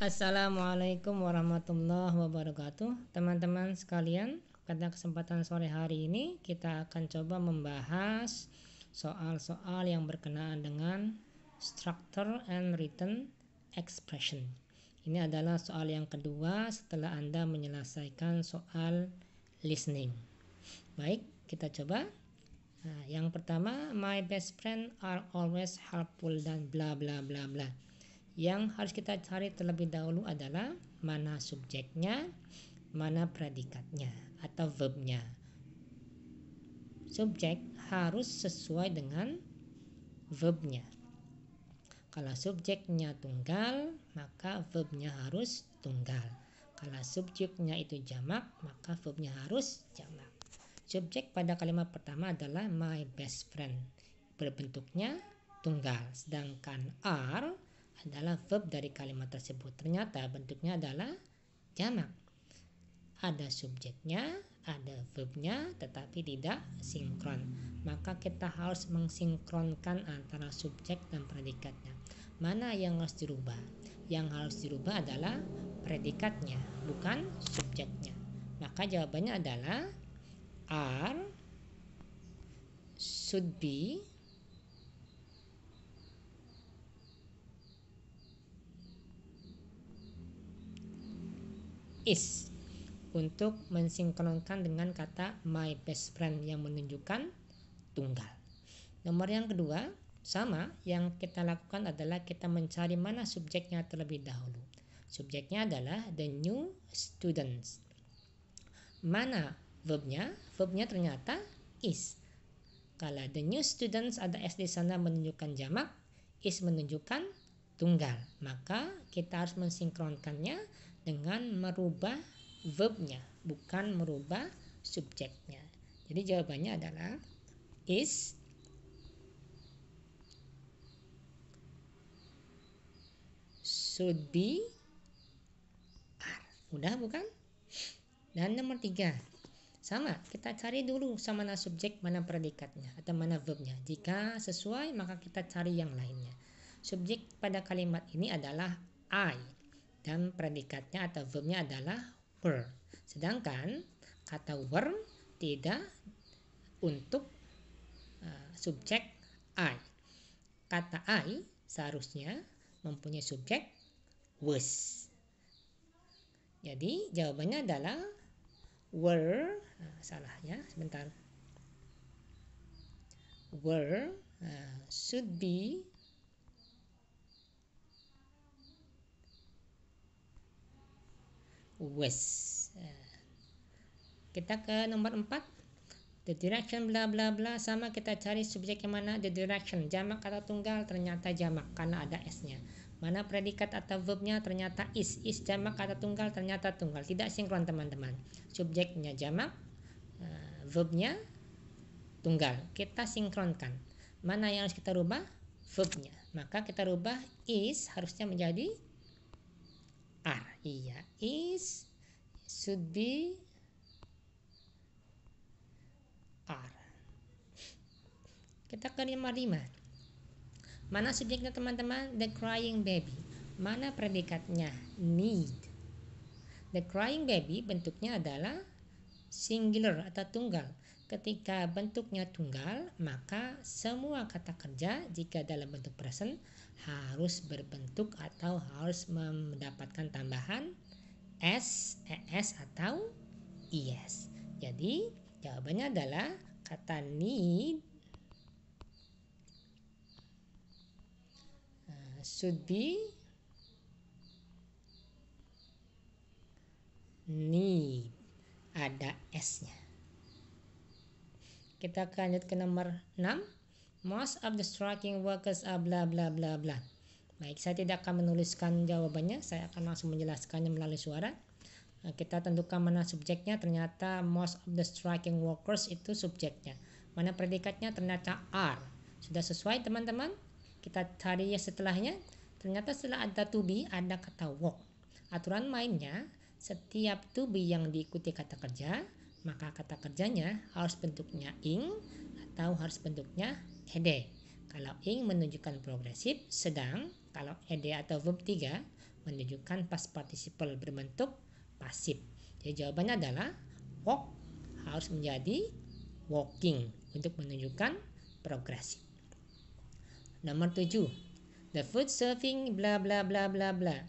Assalamualaikum warahmatullahi wabarakatuh. Teman-teman sekalian, pada kesempatan sore hari ini kita akan coba membahas soal-soal yang berkenaan dengan structure and written expression. Ini adalah soal yang kedua setelah Anda menyelesaikan soal listening. Baik, kita coba. Nah, yang pertama, my best friend are always helpful dan bla bla bla bla. Yang harus kita cari terlebih dahulu adalah mana subjeknya, mana predikatnya atau verbnya. Subjek harus sesuai dengan verbnya. Kalau subjeknya tunggal, maka verbnya harus tunggal. Kalau subjeknya itu jamak, maka verbnya harus jamak. Subjek pada kalimat pertama adalah my best friend, berbentuknya tunggal, sedangkan are adalah verb dari kalimat tersebut. Ternyata bentuknya adalah jamak. Ada subjeknya, ada verbnya, tetapi tidak sinkron. Maka kita harus mensinkronkan antara subjek dan predikatnya. Mana yang harus dirubah? Yang harus dirubah adalah predikatnya, bukan subjeknya. Maka jawabannya adalah are should be is, untuk mensinkronkan dengan kata my best friend yang menunjukkan tunggal. Nomor yang kedua, sama yang kita lakukan adalah kita mencari mana subjeknya terlebih dahulu. Subjeknya adalah the new students. Mana verbnya? Verbnya ternyata is. Kalau the new students ada s di sana menunjukkan jamak, is menunjukkan tunggal. Maka kita harus mensinkronkannya dengan merubah verbnya, bukan merubah subjeknya. Jadi jawabannya adalah is should be are. Mudah bukan? Dan nomor 3, sama, kita cari dulu sama mana subjek, mana predikatnya atau mana verbnya. Jika sesuai maka kita cari yang lainnya. Subjek pada kalimat ini adalah I dan predikatnya atau verbnya adalah were. Sedangkan kata were tidak untuk subjek I. Kata I seharusnya mempunyai subjek was. Jadi jawabannya adalah were. Salah ya, sebentar. Were should be was. Kita ke nomor 4. The direction bla bla bla, sama kita cari subjek yang mana. The direction jamak atau tunggal? Ternyata jamak karena ada s-nya. Mana predikat atau verbnya? Ternyata is. Is jamak atau tunggal? Ternyata tunggal. Tidak sinkron teman-teman. Subjeknya jamak, verbnya tunggal. Kita sinkronkan. Mana yang harus kita rubah? Verbnya. Maka kita rubah is harusnya menjadi are. Iya, is should be are. Kita ke nomor 5. Mana subjeknya teman-teman? The crying baby. Mana predikatnya? Need. The crying baby bentuknya adalah singular atau tunggal. Ketika bentuknya tunggal, maka semua kata kerja jika dalam bentuk present harus berbentuk atau harus mendapatkan tambahan s, es atau es. Jadi jawabannya adalah kata need should be need, ada s-nya. Kita lanjut ke nomor 6. Most of the striking workers are bla bla bla bla. Baik, saya tidak akan menuliskan jawabannya, saya akan langsung menjelaskannya melalui suara. Kita tentukan mana subjeknya, ternyata most of the striking workers itu subjeknya. Mana predikatnya? Ternyata are. Sudah sesuai teman-teman? Kita cari ya setelahnya. Ternyata setelah ada to be ada kata work. Aturan mainnya, setiap to be yang diikuti kata kerja, maka kata kerjanya harus bentuknya ing atau harus bentuknya ed. Kalau ing menunjukkan progresif, sedang kalau ed atau verb 3 menunjukkan past participle berbentuk pasif. Jadi jawabannya adalah walk harus menjadi walking untuk menunjukkan progresif. Nomor 7. The food serving bla bla bla bla bla.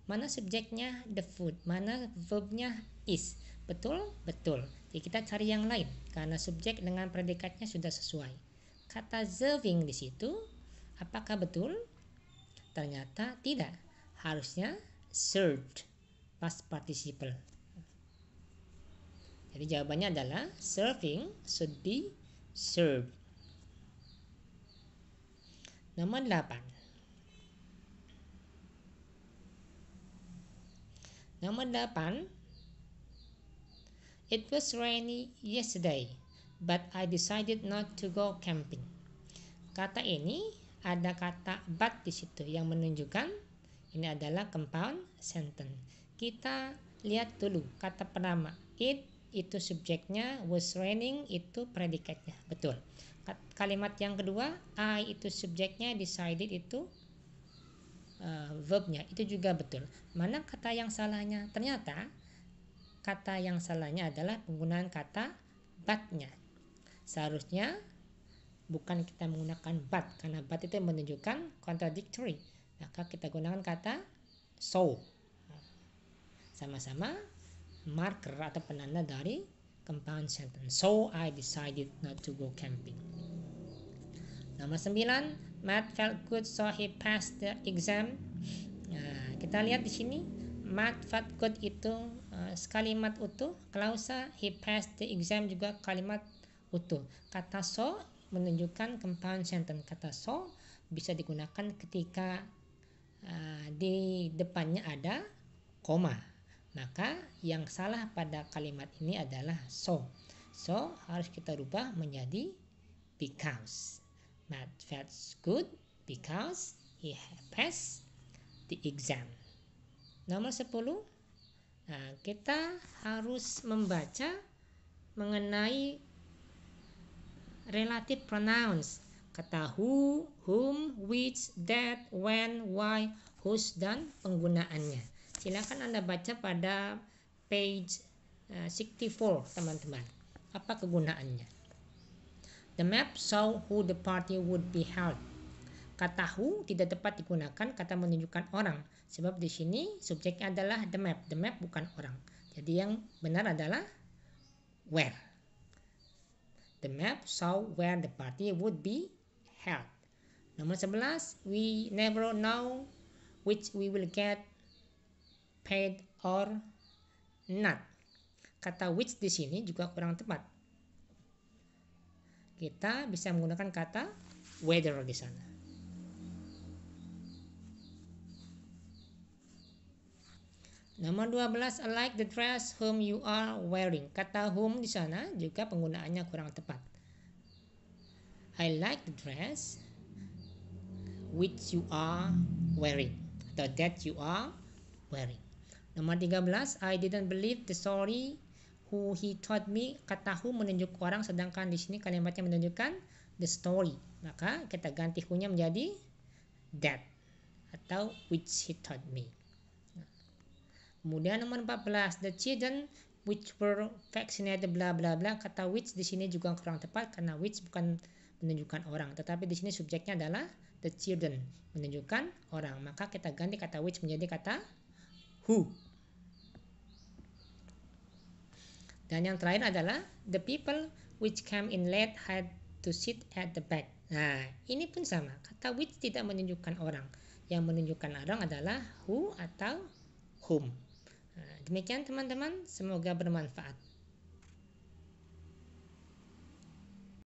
Mana subjeknya the food, mana verbnya is. Betul? Betul. Jadi kita cari yang lain karena subjek dengan predikatnya sudah sesuai. Kata serving di situ apakah betul? Ternyata tidak. Harusnya served, past participle. Jadi jawabannya adalah serving should be served. Nomor 8. Nomor 8. It was rainy yesterday, but I decided not to go camping. Kata ini ada kata but di situ yang menunjukkan ini adalah compound sentence. Kita lihat dulu kata pertama, it itu subjeknya, was raining itu predikatnya. Betul. Kalimat yang kedua, I itu subjeknya, decided itu verbnya, itu juga betul. Mana kata yang salahnya? Ternyata kata yang salahnya adalah penggunaan kata but-nya. Seharusnya bukan kita menggunakan but, karena but itu menunjukkan contradictory. Maka kita gunakan kata so. Sama-sama marker atau penanda dari compound sentence. So I decided not to go camping. Nomor 9, Matt felt good so he passed the exam. Nah, kita lihat di sini Matt felt good itu kalimat utuh, klausa he passed the exam juga kalimat utuh. Kata so menunjukkan compound sentence. Kata so bisa digunakan ketika di depannya ada koma. Maka yang salah pada kalimat ini adalah so. So harus kita rubah menjadi because. Matt felt good because he passed the exam. Nomor 10. Kita harus membaca mengenai relative pronouns. Kata who, whom, which, that, when, why, whose, dan penggunaannya. Silakan Anda baca pada page 64 teman-teman. Apa kegunaannya? The map show who the party would be held. Kata who tidak tepat digunakan kata menunjukkan orang. Sebab di sini subjeknya adalah the map. The map bukan orang. Jadi yang benar adalah where. The map show where the party would be held. Nomor 11, we never know which we will get paid or not. Kata which di sini juga kurang tepat. Kita bisa menggunakan kata whether di sana. Nomor 12, I like the dress whom you are wearing. Kata whom di sana juga penggunaannya kurang tepat. I like the dress which you are wearing atau that you are wearing. Nomor 13, I didn't believe the story who he told me. Kata who menunjuk orang, sedangkan di sini kalimatnya menunjukkan the story. Maka kita ganti who-nya menjadi that atau which he told me. Kemudian nomor 14, the children which were vaccinated bla bla bla. Kata which di sini juga kurang tepat karena which bukan menunjukkan orang, tetapi di sini subjeknya adalah the children, menunjukkan orang. Maka kita ganti kata which menjadi kata who. Dan yang terakhir adalah the people which came in late had to sit at the back. Nah, ini pun sama. Kata which tidak menunjukkan orang. Yang menunjukkan orang adalah who atau whom. Nah, demikian teman-teman, semoga bermanfaat.